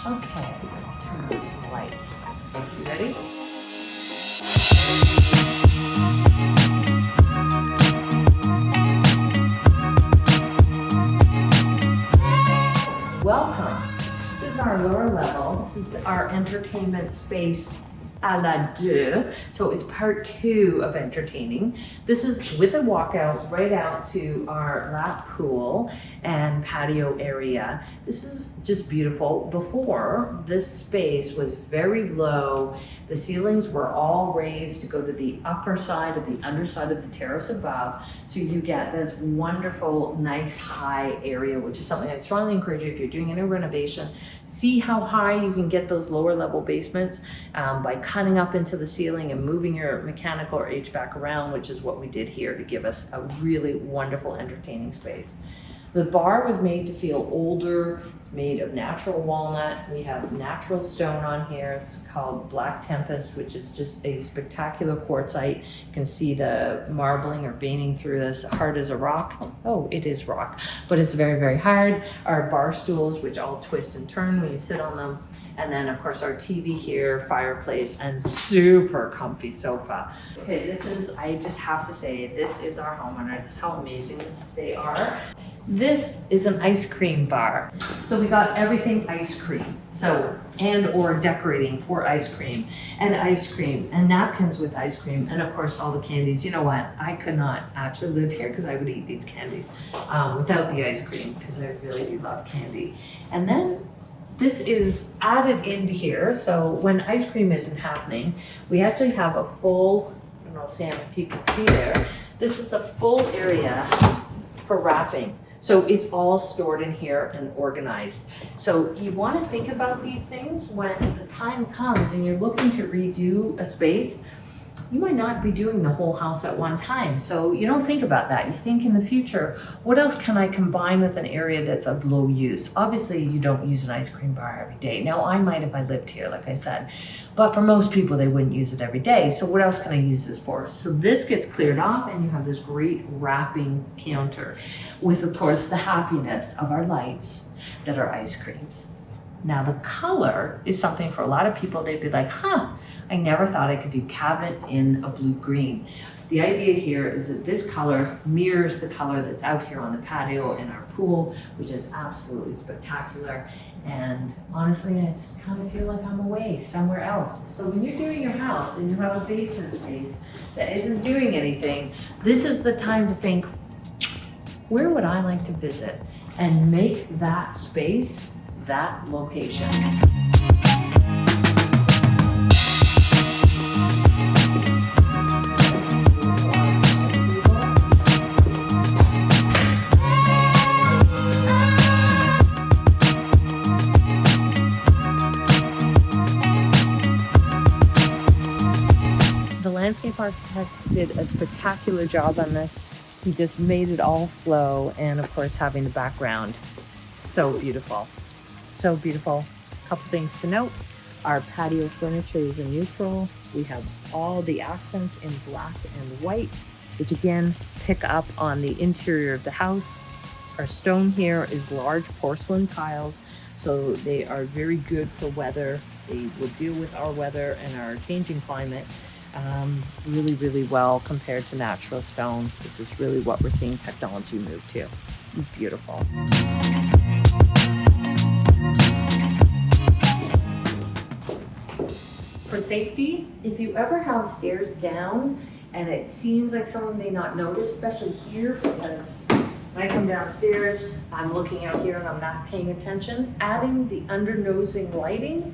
Okay, let's turn on some lights. You ready? Welcome. This is our lower level. This is our entertainment space à la deux. So it's part 2 of entertaining. This is with a walkout right out to our lap pool and patio area. This is just beautiful. Before, this space was very low. The ceilings were all raised to go to the upper side of the underside of the terrace above. So you get this wonderful, nice high area, which is something I strongly encourage you if you're doing any renovation. See how high you can get those lower level basements by cutting up into the ceiling and moving your mechanical or HVAC around, which is what we did here to give us a really wonderful entertaining space. The bar was made to feel older. It's made of natural walnut. We have natural stone on here. It's called Black Tempest, which is just a spectacular quartzite. You can see the marbling or veining through this, hard as a rock. Oh, it is rock, but it's very, very hard. Our bar stools, which all twist and turn when you sit on them. And then of course our TV here, fireplace, and super comfy sofa. Okay, this is, I just have to say, this is our homeowner. This is how amazing they are. This is an ice cream bar. So we got everything ice cream. So, and or decorating for ice cream and napkins with ice cream. And of course all the candies. You know what? I could not actually live here because I would eat these candies without the ice cream because I really do love candy. And then this is added into here. So when ice cream isn't happening, we actually have a full, I don't know, Sam, if you can see there, this is a full area for wrapping. So it's all stored in here and organized. So you want to think about these things when the time comes and you're looking to redo a space. You might not be doing the whole house at one time. So you don't think about that. You think in the future, what else can I combine with an area that's of low use? Obviously, you don't use an ice cream bar every day. Now, I might if I lived here, like I said, but for most people, they wouldn't use it every day. So what else can I use this for? So this gets cleared off and you have this great wrapping counter with, of course, the happiness of our lights that are ice creams. Now, the color is something for a lot of people. They'd be like, huh, I never thought I could do cabinets in a blue-green. The idea here is that this color mirrors the color that's out here on the patio in our pool, which is absolutely spectacular. And honestly, I just kind of feel like I'm away somewhere else. So when you're doing your house and you have a basement space that isn't doing anything, this is the time to think, where would I like to visit? And make that space that location. The landscape architect did a spectacular job on this. He just made it all flow, and of course having the background, so beautiful. So beautiful. A couple things to note. Our patio furniture is in neutral. We have all the accents in black and white, which again pick up on the interior of the house. Our stone here is large porcelain tiles, so they are very good for weather. They will deal with our weather and our changing climate really, really well compared to natural stone. This is really what we're seeing technology move to. Beautiful. For safety, if you ever have stairs down and it seems like someone may not notice, especially here, because when I come downstairs, I'm looking out here and I'm not paying attention, adding the undernosing lighting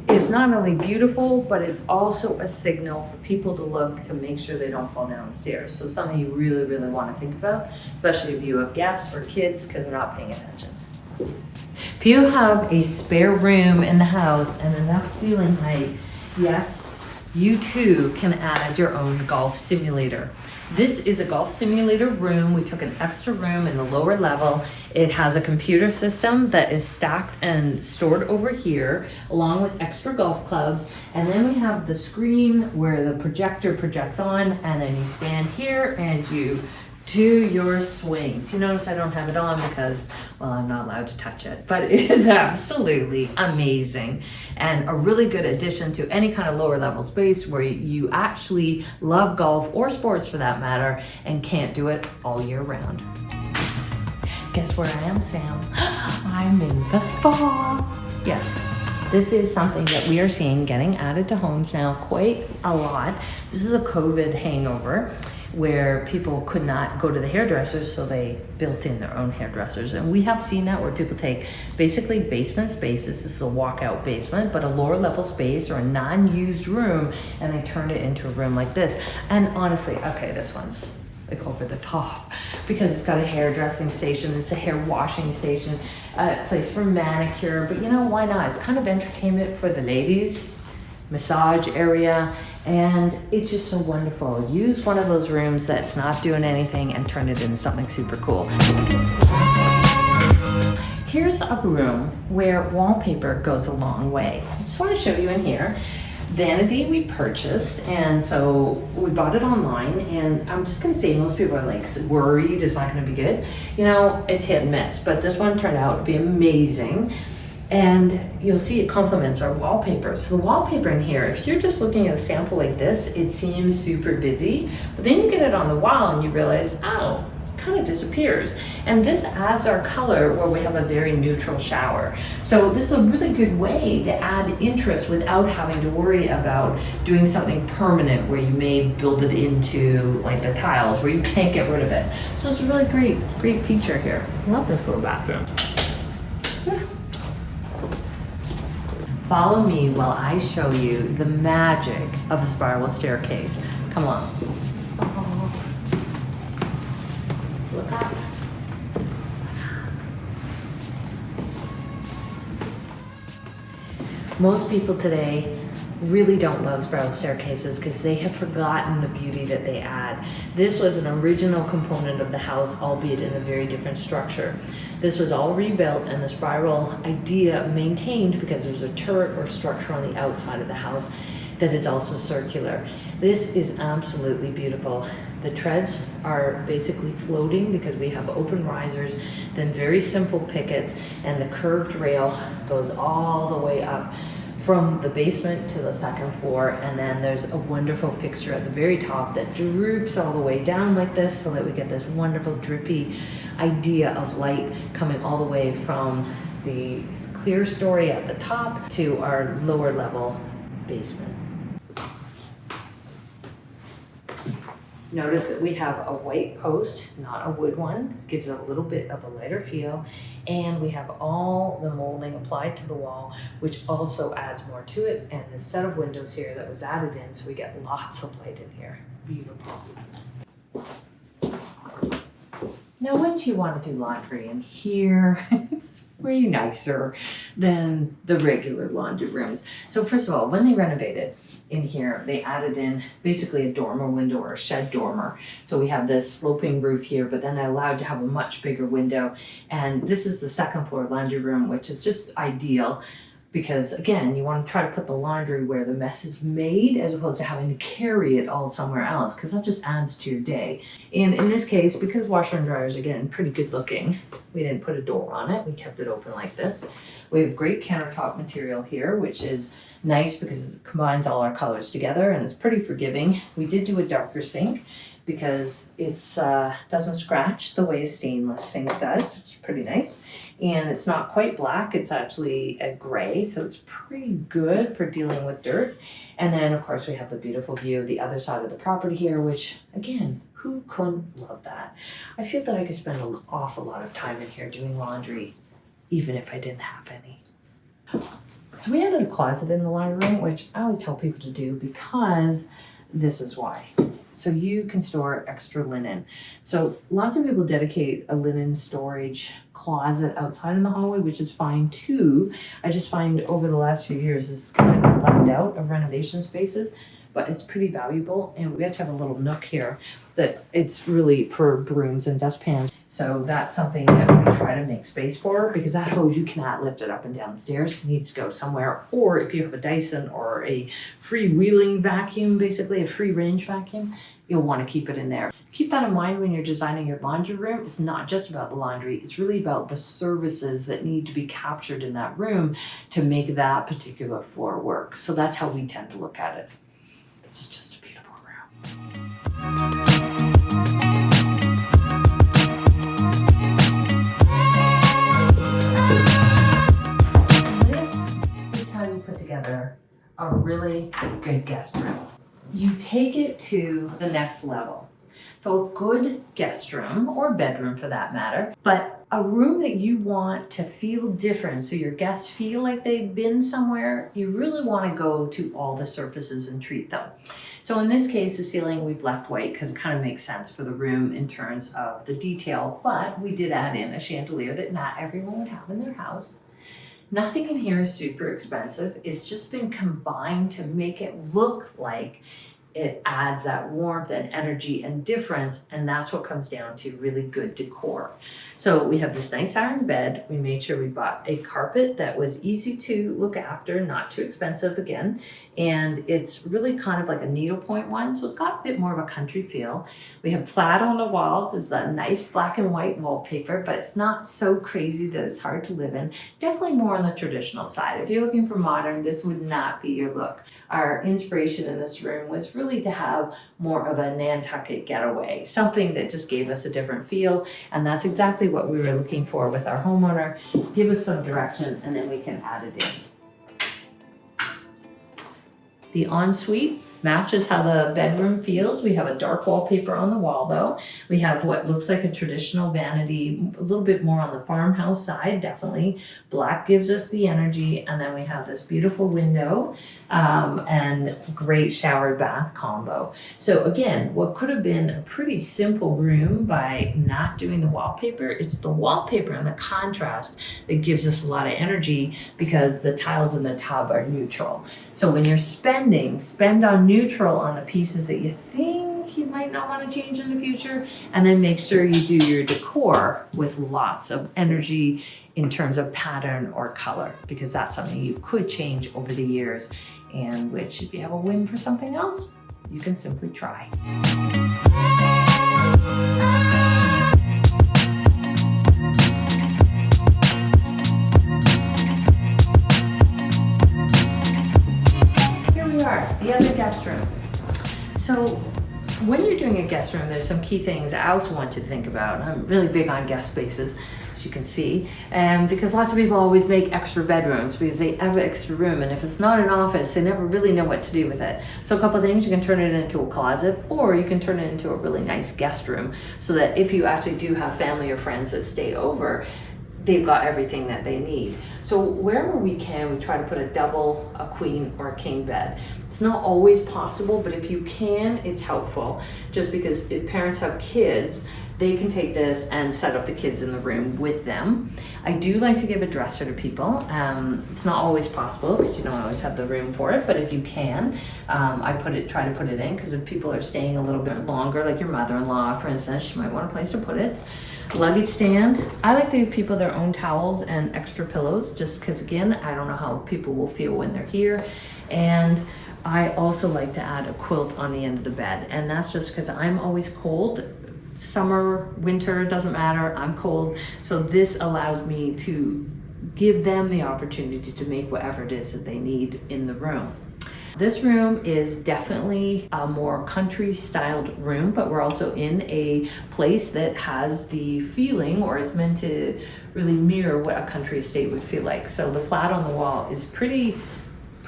is not only beautiful, but it's also a signal for people to look to make sure they don't fall down the stairs. So something you really, really want to think about, especially if you have guests or kids because they're not paying attention. If you have a spare room in the house and enough ceiling height, yes, you too can add your own golf simulator. This is a golf simulator room. We took an extra room in the lower level. It has a computer system that is stacked and stored over here, along with extra golf clubs. And then we have the screen where the projector projects on, and then you stand here and you to your swings. You notice I don't have it on because, well, I'm not allowed to touch it, but it is absolutely amazing and a really good addition to any kind of lower level space where you actually love golf or sports for that matter and can't do it all year round. Guess where I am, Sam? I'm in the spa. Yes, this is something that we are seeing getting added to homes now quite a lot. This is a COVID hangover where people could not go to the hairdressers, so they built in their own hairdressers. And we have seen that where people take basically basement spaces, this is a walkout basement, but a lower level space or a non-used room, and they turn it into a room like this. And honestly, okay, this one's like over the top because it's got a hairdressing station, it's a hair washing station, a place for manicure, but you know, why not? It's kind of entertainment for the ladies, massage area, and it's just so wonderful. Use one of those rooms that's not doing anything and turn it into something super cool. Here's a room where wallpaper goes a long way. I just want to show you in here. Vanity we purchased, and so we bought it online, and I'm just gonna say most people are like worried it's not gonna be good. You know, it's hit and miss, but this one turned out to be amazing. And you'll see it complements our wallpaper. So the wallpaper in here, if you're just looking at a sample like this, it seems super busy, but then you get it on the wall and you realize, oh, it kind of disappears. And this adds our color where we have a very neutral shower. So this is a really good way to add interest without having to worry about doing something permanent where you may build it into like the tiles where you can't get rid of it. So it's a really great feature here. I love this little bathroom. Follow me while I show you the magic of a spiral staircase. Come on. Oh. Look up. Most people today really don't love spiral staircases because they have forgotten the beauty that they add. This was an original component of the house, albeit in a very different structure. This was all rebuilt and the spiral idea maintained because there's a turret or structure on the outside of the house that is also circular. This is absolutely beautiful. The treads are basically floating because we have open risers, then very simple pickets, and the curved rail goes all the way up from the basement to the second floor, and then there's a wonderful fixture at the very top that droops all the way down like this so that we get this wonderful drippy idea of light coming all the way from the clear story at the top to our lower level basement. Notice that we have a white post, not a wood one. This gives it a little bit of a lighter feel. And we have all the molding applied to the wall, which also adds more to it. And the set of windows here that was added in, so we get lots of light in here. Beautiful. Now, wouldn't you want to do laundry in here? It's way nicer than the regular laundry rooms. So first of all, when they renovated in here, they added in basically a dormer window or a shed dormer. So we have this sloping roof here, but then I allowed to have a much bigger window. And this is the second floor laundry room, which is just ideal. Because again, you want to try to put the laundry where the mess is made as opposed to having to carry it all somewhere else, because that just adds to your day. And in this case, because washer and dryers are getting pretty good looking, we didn't put a door on it. We kept it open like this. We have great countertop material here, which is nice because it combines all our colors together and it's pretty forgiving. We did do a darker sink because it's doesn't scratch the way a stainless sink does, which is pretty nice. And it's not quite black, it's actually a gray, so it's pretty good for dealing with dirt. And then of course we have the beautiful view of the other side of the property here, which again, who couldn't love that? I feel that I could spend an awful lot of time in here doing laundry, even if I didn't have any. So we added a closet in the laundry room, which I always tell people to do because this is why. So you can store extra linen. So lots of people dedicate a linen storage closet outside in the hallway, which is fine too. I just find over the last few years it's kind of left out of renovation spaces, but it's pretty valuable. And we have to have a little nook here that it's really for brooms and dustpans. So that's something that we try to make space for, because that hose, you cannot lift it up and down the stairs. It needs to go somewhere. Or if you have a Dyson or a freewheeling vacuum, basically a free range vacuum, you'll want to keep it in there. Keep that in mind when you're designing your laundry room. It's not just about the laundry, it's really about the services that need to be captured in that room to make that particular floor work. So that's how we tend to look at it. It's just a beautiful room. Together a really good guest room. You take it to the next level. So a good guest room, or bedroom for that matter, but a room that you want to feel different so your guests feel like they've been somewhere, you really want to go to all the surfaces and treat them. So in this case, the ceiling we've left white because it kind of makes sense for the room in terms of the detail, but we did add in a chandelier that not everyone would have in their house. Nothing in here is super expensive. It's just been combined to make it look like it adds that warmth and energy and difference, and that's what comes down to really good decor. So we have this nice iron bed. We made sure we bought a carpet that was easy to look after, not too expensive again, and it's really kind of like a needlepoint one, so it's got a bit more of a country feel. We have plaid on the walls. It's a nice black and white wallpaper, but it's not so crazy that it's hard to live in. Definitely more on the traditional side. If you're looking for modern, this would not be your look. Our inspiration in this room was really to have more of a Nantucket getaway, something that just gave us a different feel, and that's exactly what we were looking for with our homeowner. Give us some direction and then we can add it in. The ensuite matches how the bedroom feels. We have a dark wallpaper on the wall though. We have what looks like a traditional vanity, a little bit more on the farmhouse side, definitely. Black gives us the energy, and then we have this beautiful window and great shower bath combo. So again, what could have been a pretty simple room by not doing the wallpaper, it's the wallpaper and the contrast that gives us a lot of energy because the tiles in the tub are neutral. So when you're spend on neutral on the pieces that you think you might not want to change in the future, and then make sure you do your decor with lots of energy in terms of pattern or color, because that's something you could change over the years, and which if you have a whim for something else, you can simply try. The other guest room. So when you're doing a guest room, there's some key things I also want you to think about. I'm really big on guest spaces, as you can see, because lots of people always make extra bedrooms because they have an extra room, and if it's not an office, they never really know what to do with it. So a couple of things, you can turn it into a closet, or you can turn it into a really nice guest room, so that if you actually do have family or friends that stay over, they've got everything that they need. So wherever we can, we try to put a double, a queen, or a king bed. It's not always possible, but if you can, it's helpful. Just because if parents have kids, they can take this and set up the kids in the room with them. I do like to give a dresser to people. It's not always possible because you don't always have the room for it, but if you can, I try to put it in, because if people are staying a little bit longer, like your mother-in-law, for instance, she might want a place to put it. Luggage stand. I like to give people their own towels and extra pillows, just because again, I don't know how people will feel when they're here. And I also like to add a quilt on the end of the bed, and that's just because I'm always cold. Summer, winter, doesn't matter, I'm cold. So this allows me to give them the opportunity to make whatever it is that they need in the room. This room is definitely a more country styled room, but we're also in a place that has the feeling, or it's meant to really mirror what a country estate would feel like. So the plaid on the wall is pretty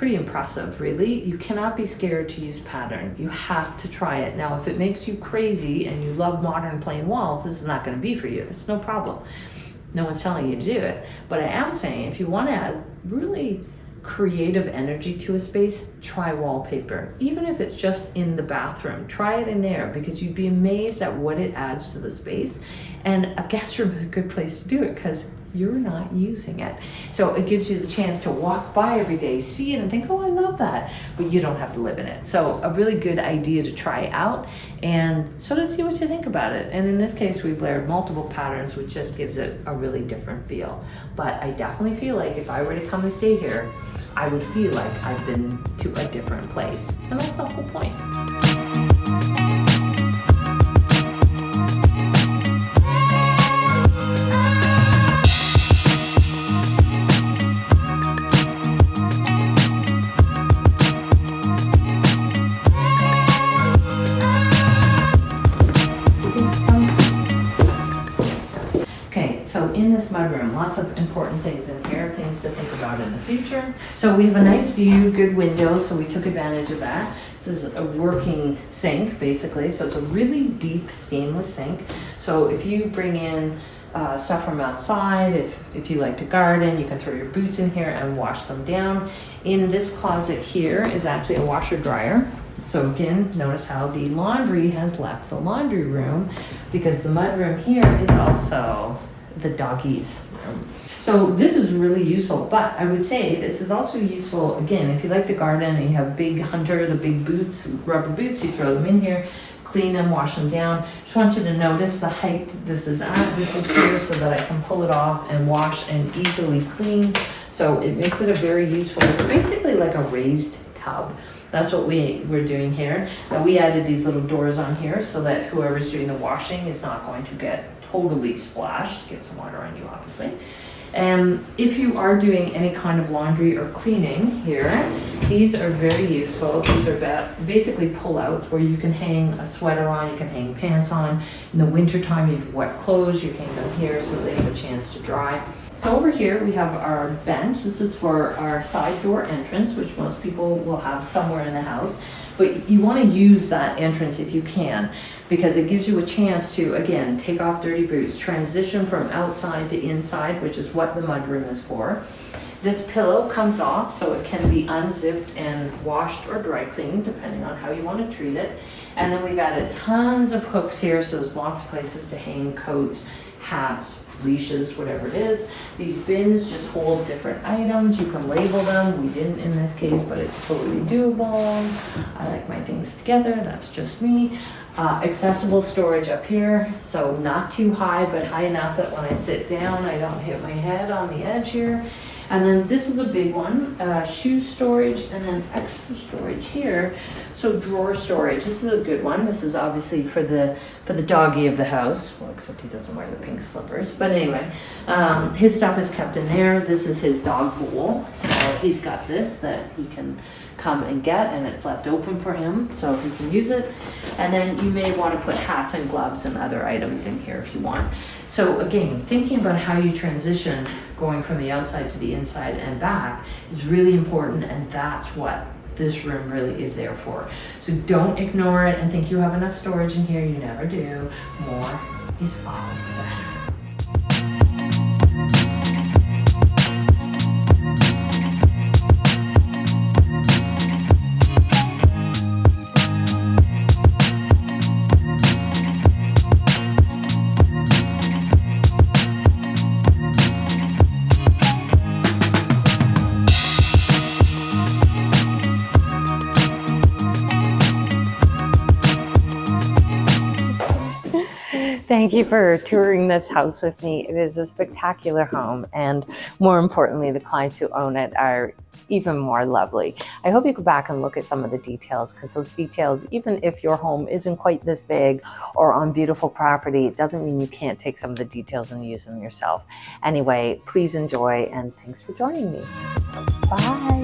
impressive, really. You cannot be scared to use pattern. You have to try it. Now, if it makes you crazy and you love modern plain walls, this is not going to be for you. It's no problem. No one's telling you to do it. But I am saying, if you want to add really creative energy to a space, try wallpaper. Even if it's just in the bathroom, try it in there, because you'd be amazed at what it adds to the space. And a guest room is a good place to do it, because you're not using it. So it gives you the chance to walk by every day, see it and think, oh, I love that, but you don't have to live in it. So a really good idea to try out and sort of see what you think about it. And in this case, we've layered multiple patterns, which just gives it a really different feel. But I definitely feel like if I were to come and stay here, I would feel like I've been to a different place. And that's the whole point. So in this mudroom, lots of important things in here, things to think about in the future. So we have a nice view, good windows, so we took advantage of that. This is a working sink, basically. So it's a really deep stainless sink. So if you bring in stuff from outside, if you like to garden, you can throw your boots in here and wash them down. In this closet here is actually a washer dryer. So again, notice how the laundry has left the laundry room because the mudroom here is also the doggies room. So this is really useful, but I would say this is also useful, again, if you like to garden and you have big hunter, the big boots, rubber boots, you throw them in here, clean them, wash them down. Just want you to notice the height this is at. This is here so that I can pull it off and wash and easily clean. So it makes it a very useful, it's basically like a raised tub. That's what we're doing here. We added these little doors on here so that whoever's doing the washing is not going to get totally splashed. Get some water on you, obviously. And if you are doing any kind of laundry or cleaning here, these are very useful. These are basically pull-outs where you can hang a sweater on, you can hang pants on. In the wintertime, you have wet clothes, you hang them here so they have a chance to dry. So over here we have our bench. This is for our side door entrance, which most people will have somewhere in the house. But you want to use that entrance if you can, because it gives you a chance to, again, take off dirty boots, transition from outside to inside, which is what the mudroom is for. This pillow comes off so it can be unzipped and washed or dry cleaned, depending on how you want to treat it. And then we've added tons of hooks here, so there's lots of places to hang coats, hats, leashes, whatever it is. These bins just hold different items. You can label them. We didn't in this case, but it's totally doable. I like my things together. That's just me. Accessible storage up here, so not too high, but high enough that when I sit down, I don't hit my head on the edge here. And then this is a big one, shoe storage, and then extra storage here. So drawer storage, this is a good one. This is obviously for the doggy of the house, well, except he doesn't wear the pink slippers. But anyway, his stuff is kept in there. This is his dog bowl, so he's got this that he can come and get, and it's left open for him, so he can use it. And then you may want to put hats and gloves and other items in here if you want. So again, thinking about how you transition going from the outside to the inside and back is really important, and that's what this room really is there for. So don't ignore it and think you have enough storage in here. You never do. More is always better. Thank you for touring this house with me. It is a spectacular home, and more importantly, the clients who own it are even more lovely. I hope you go back and look at some of the details, because those details, even if your home isn't quite this big or on beautiful property, it doesn't mean you can't take some of the details and use them yourself. Anyway, please enjoy, and thanks for joining me. Bye.